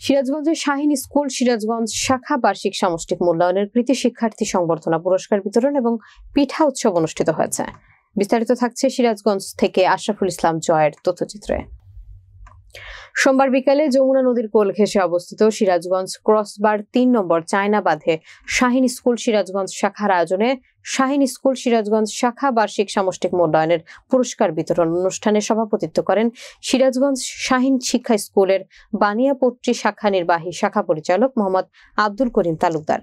সিরাজগঞ্জের শাহীন স্কুল সিরাজগঞ্জ শাখা বার্ষিক সামষ্টিক মূল্যায়নের কৃতি শিক্ষার্থী সংবর্ধনা পুরস্কার বিতরণ এবং পিঠা উৎসব অনুষ্ঠিত হয়েছে। বিস্তারিত থাকছে সিরাজগঞ্জ থেকে আশরাফুল ইসলাম জয়ের তথ্যচিত্রে। সোমবার বিকালে যমুনা নদীর কোল ঘেঁষে অবস্থিত সিরাজগঞ্জ ক্রসবার ৩ নম্বর চায়না বাঁধে শাহীন স্কুল সিরাজগঞ্জ শাখার আয়োজনে শাহীন স্কুল সিরাজগঞ্জ শাখা বার্ষিক সামষ্টিক মূল্যায়নের পুরস্কার বিতরণ অনুষ্ঠানে সভাপতিত্ব করেন সিরাজগঞ্জ শাহীন শিক্ষা স্কুলের বানিয়াপট্টি শাখা নির্বাহী শাখা পরিচালক মোহাম্মদ আব্দুল করিম তালুকদার।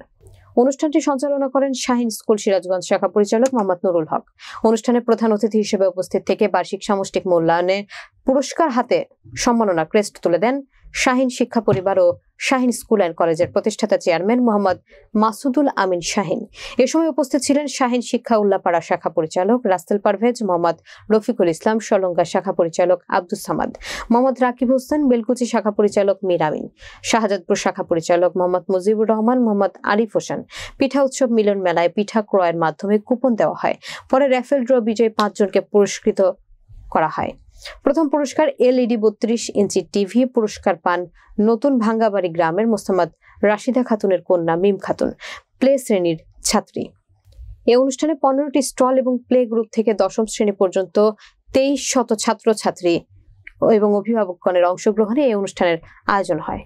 অনুষ্ঠানটি সঞ্চালনা করেন শাহীন স্কুল সিরাজগঞ্জ শাখা পরিচালক মোহাম্মদ নুরুল হক। অনুষ্ঠানে প্রধান অতিথি হিসেবে উপস্থিত থেকে বার্ষিক সামষ্টিক মূল্যায়নে পুরস্কার হাতে সম্মাননা ক্রেস্ট তুলে দেন শাহীন শিক্ষা পরিবার ও শাহীন স্কুল অ্যান্ড কলেজের প্রতিষ্ঠাতা চেয়ারম্যান মোহাম্মদ মাসুদুল আমিন শাহীন। এ সময় উপস্থিত ছিলেন শাহীন শিক্ষা উল্লাপাড়া শাখা পরিচালক রাস্তেল পারভেজ, মোহাম্মদ রফিকুল ইসলাম সলঙ্গা শাখা পরিচালক আব্দুস সামাদ, মোহাম্মদ রাকিব হোসেন বেলকুচি শাখা পরিচালক মীর আমিন, শাহজাদপুর শাখা পরিচালক মোহাম্মদ মুজিবুর রহমান, মোহাম্মদ আরিফ হোসেন। পিঠা উৎসব মিলন মেলায় পিঠা ক্রয়ের মাধ্যমে কুপন দেওয়া হয়। পরে র্যাফেল ড্র বিজয়ী 5 জনকে পুরস্কৃত করা হয়। প্রথম পুরস্কার LED 32 ইঞ্চি টিভি পুরস্কার পান নতুন ভাঙ্গাবাড়ি গ্রামের মোস্তামাদ রাশিদা খাতুনের কন্যা মিম খাতুন, প্লে শ্রেণীর ছাত্রী। এই অনুষ্ঠানে 15টি স্টল এবং প্লে গ্রুপ থেকে 10ম শ্রেণী পর্যন্ত 2300 ছাত্রছাত্রী এবং অভিভাবকগণের অংশগ্রহণে এই অনুষ্ঠানের আয়োজন হয়।